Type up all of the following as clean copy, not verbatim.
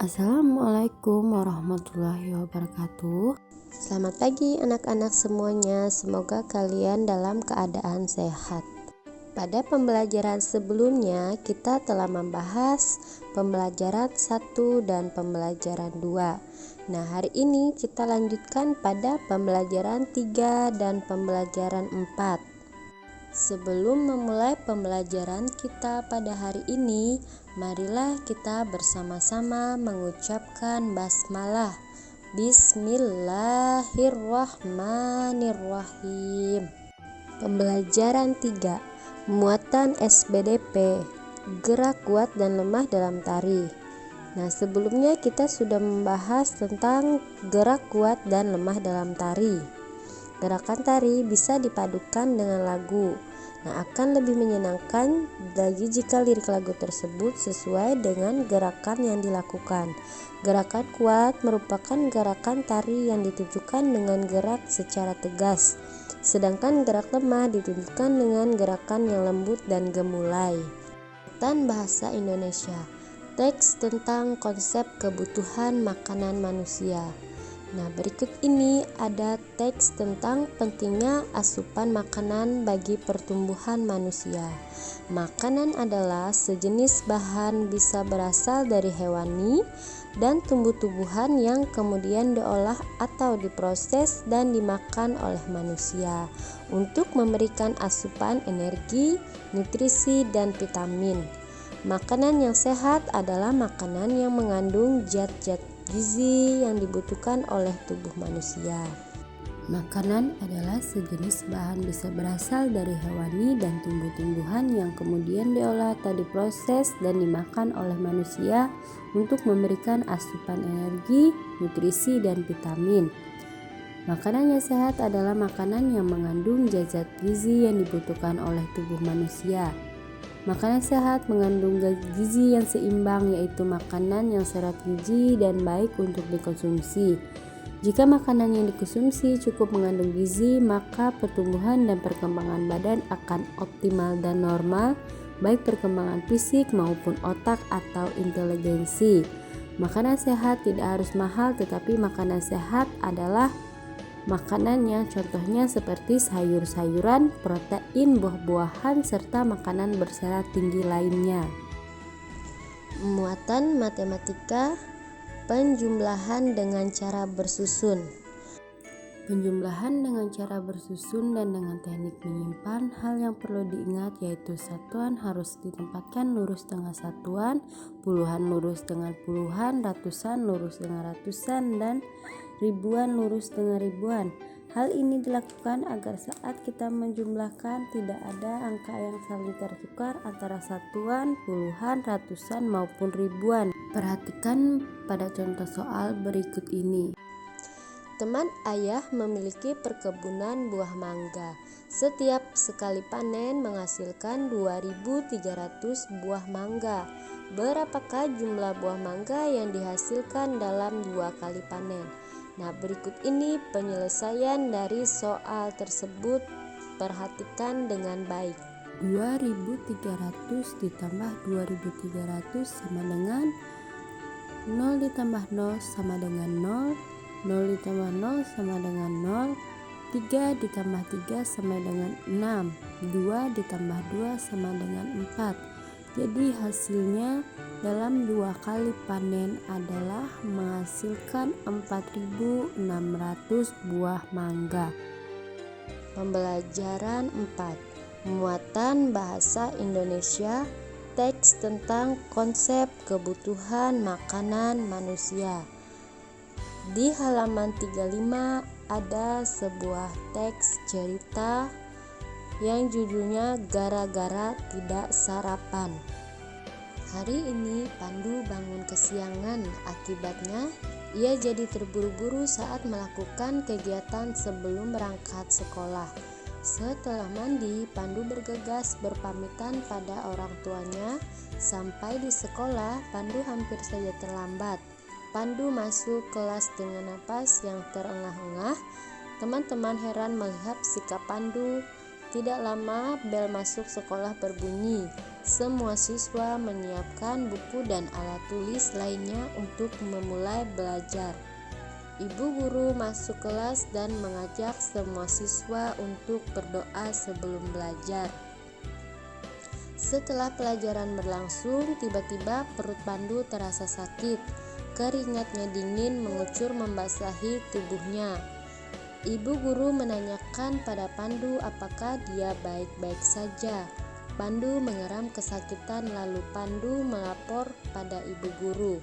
Assalamualaikum warahmatullahi wabarakatuh. Selamat pagi anak-anak semuanya, semoga kalian dalam keadaan sehat. Pada pembelajaran sebelumnya kita telah membahas pembelajaran 1 dan pembelajaran 2. Nah, hari ini kita lanjutkan pada pembelajaran 3 dan pembelajaran 4. Sebelum memulai pembelajaran kita pada hari ini, marilah kita bersama-sama mengucapkan basmalah. Bismillahirrahmanirrahim. Pembelajaran 3. Muatan SBDP, gerak kuat dan lemah dalam tari. Nah, sebelumnya kita sudah membahas tentang gerak kuat dan lemah dalam tari. Gerakan tari bisa dipadukan dengan lagu. Nah, akan lebih menyenangkan lagi jika lirik lagu tersebut sesuai dengan gerakan yang dilakukan. Gerakan kuat merupakan gerakan tari yang ditujukan dengan gerak secara tegas, sedangkan gerak lemah ditunjukkan dengan gerakan yang lembut dan gemulai. Muatan bahasa Indonesia, teks tentang konsep kebutuhan makanan manusia. Nah, berikut ini ada teks tentang pentingnya asupan makanan bagi pertumbuhan manusia. Makanan adalah sejenis bahan bisa berasal dari hewani dan tumbuh-tumbuhan yang kemudian diolah atau diproses dan dimakan oleh manusia untuk memberikan asupan energi, nutrisi, dan vitamin. Makanan yang sehat adalah makanan yang mengandung zat-zat gizi yang dibutuhkan oleh tubuh manusia. Makanan adalah sejenis bahan bisa berasal dari hewani dan tumbuh-tumbuhan yang kemudian diolah atau diproses dan dimakan oleh manusia untuk memberikan asupan energi, nutrisi, dan vitamin. Makanan yang sehat adalah makanan yang mengandung zat-zat gizi yang dibutuhkan oleh tubuh manusia. Makanan sehat mengandung gizi yang seimbang, yaitu makanan yang syarat gizi dan baik untuk dikonsumsi. Jika makanan yang dikonsumsi cukup mengandung gizi, maka pertumbuhan dan perkembangan badan akan optimal dan normal, baik perkembangan fisik maupun otak atau inteligensi. Makanan sehat tidak harus mahal, tetapi makanan sehat adalah makanan yang contohnya seperti sayur-sayuran, protein, buah-buahan, serta makanan berserat tinggi lainnya. Muatan matematika, penjumlahan dengan cara bersusun. Penjumlahan dengan cara bersusun dan dengan teknik menyimpan, hal yang perlu diingat yaitu satuan harus ditempatkan lurus dengan satuan, puluhan lurus dengan puluhan, ratusan lurus dengan ratusan, dan ribuan lurus dengan ribuan. Hal ini dilakukan agar saat kita menjumlahkan tidak ada angka yang saling tertukar antara satuan, puluhan, ratusan maupun ribuan. Perhatikan pada contoh soal berikut ini. Teman ayah memiliki perkebunan buah mangga. Setiap sekali panen menghasilkan 2.300 buah mangga. Berapakah jumlah buah mangga yang dihasilkan dalam 2 kali panen? Nah, berikut ini penyelesaian dari soal tersebut. Perhatikan dengan baik. 2.300 ditambah 2.300 sama dengan 0 ditambah 0 sama dengan 0, 0 ditambah 0 sama dengan 0, 3 ditambah 3 sama dengan 6, 2 ditambah 2 sama dengan 4. Jadi hasilnya dalam 2 kali panen adalah menghasilkan 4.600 buah mangga. Pembelajaran 4. Muatan bahasa Indonesia, teks tentang konsep kebutuhan makanan manusia. Di halaman 35 ada sebuah teks cerita yang judulnya Gara-gara Tidak Sarapan. Hari ini Pandu bangun kesiangan, akibatnya ia jadi terburu-buru saat melakukan kegiatan sebelum berangkat sekolah. Setelah mandi, Pandu bergegas berpamitan pada orang tuanya. Sampai di sekolah, Pandu hampir saja terlambat. Pandu masuk kelas dengan napas yang terengah-engah. Teman-teman heran melihat sikap Pandu. Tidak lama bel masuk sekolah berbunyi. semua siswa menyiapkan buku dan alat tulis lainnya untuk memulai belajar. Ibu guru masuk kelas dan mengajak semua siswa untuk berdoa sebelum belajar. Setelah pelajaran berlangsung, tiba-tiba perut Pandu terasa sakit. Keringatnya dingin mengucur membasahi tubuhnya. Ibu guru menanyakan pada Pandu apakah dia baik-baik saja. Pandu mengeram kesakitan, lalu Pandu melapor pada ibu guru.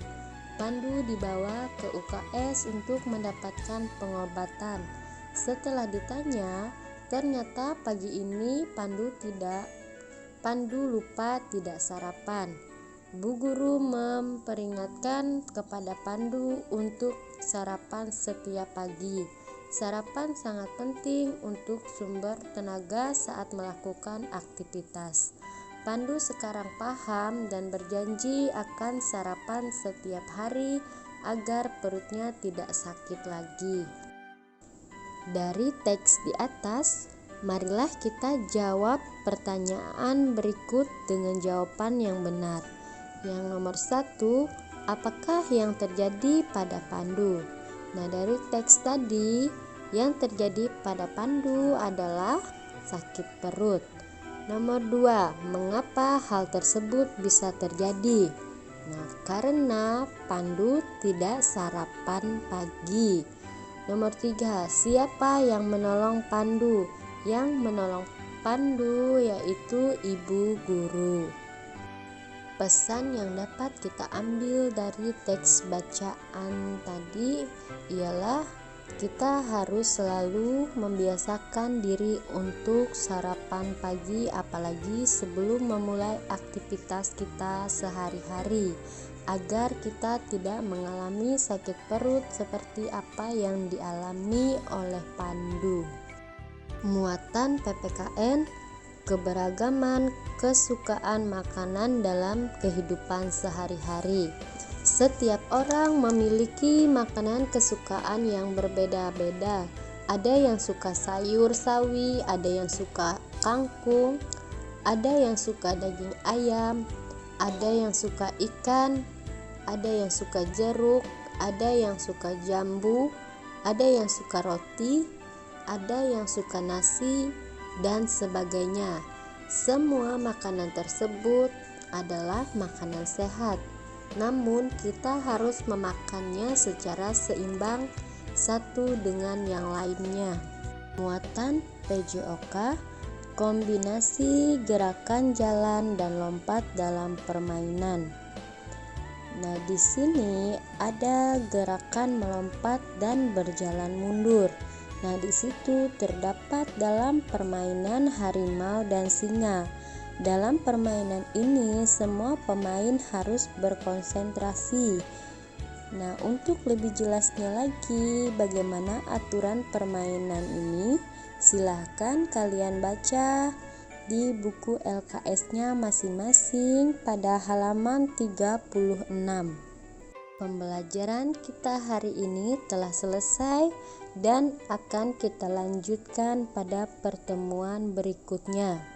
Pandu dibawa ke UKS untuk mendapatkan pengobatan. Setelah ditanya, ternyata pagi ini Pandu lupa tidak sarapan. Bu guru memperingatkan kepada Pandu untuk sarapan setiap pagi. Sarapan sangat penting untuk sumber tenaga saat melakukan aktivitas. Pandu sekarang paham dan berjanji akan sarapan setiap hari agar perutnya tidak sakit lagi. Dari teks di atas, marilah kita jawab pertanyaan berikut dengan jawaban yang benar. Yang nomor 1, apakah yang terjadi pada Pandu? Nah, dari teks tadi, yang terjadi pada Pandu adalah sakit perut. Nomor 2, mengapa hal tersebut bisa terjadi? Nah, karena Pandu tidak sarapan pagi. Nomor 3, siapa yang menolong Pandu? Yang menolong Pandu yaitu ibu guru. Pesan yang dapat kita ambil dari teks bacaan tadi ialah kita harus selalu membiasakan diri untuk sarapan pagi, apalagi sebelum memulai aktivitas kita sehari-hari, agar kita tidak mengalami sakit perut seperti apa yang dialami oleh Pandu. Muatan PPKN, keberagaman kesukaan makanan dalam kehidupan sehari-hari. Setiap orang memiliki makanan kesukaan yang berbeda-beda. Ada yang suka sayur sawi, ada yang suka kangkung, ada yang suka daging ayam, ada yang suka ikan, ada yang suka jeruk, ada yang suka jambu, ada yang suka roti, ada yang suka nasi, dan sebagainya. Semua makanan tersebut adalah makanan sehat. Namun kita harus memakannya secara seimbang satu dengan yang lainnya. Muatan PJOK, kombinasi gerakan jalan dan lompat dalam permainan. Nah, di sini ada gerakan melompat dan berjalan mundur. Nah, di situ terdapat dalam permainan harimau dan singa. Dalam permainan ini semua pemain harus berkonsentrasi. Nah, untuk lebih jelasnya lagi bagaimana aturan permainan ini, silahkan kalian baca di buku LKS-nya masing-masing pada halaman 36. Pembelajaran kita hari ini telah selesai dan akan kita lanjutkan pada pertemuan berikutnya.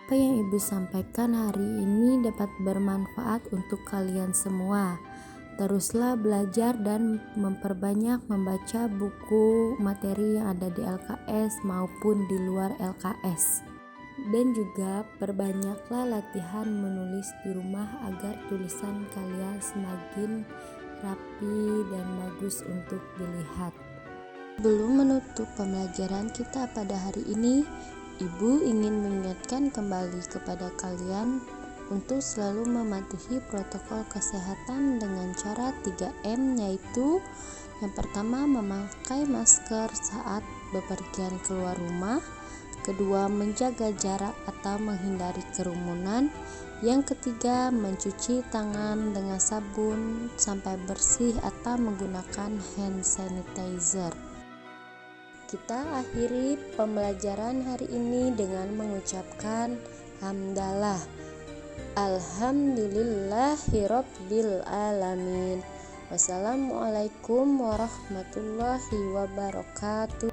Apa yang Ibu sampaikan hari ini dapat bermanfaat untuk kalian semua. Teruslah belajar dan memperbanyak membaca buku materi yang ada di LKS maupun di luar LKS. Dan juga perbanyaklah latihan menulis di rumah agar tulisan kalian semakin rapi dan bagus untuk dilihat. Sebelum menutup pembelajaran kita pada hari ini, Ibu ingin mengingatkan kembali kepada kalian untuk selalu mematuhi protokol kesehatan dengan cara 3M, yaitu yang pertama memakai masker saat bepergian keluar rumah, kedua menjaga jarak atau menghindari kerumunan, yang ketiga mencuci tangan dengan sabun sampai bersih atau menggunakan hand sanitizer. Kita akhiri pembelajaran hari ini dengan mengucapkan hamdalah. Alhamdulillahirabbil alamin. Wassalamualaikum warahmatullahi wabarakatuh.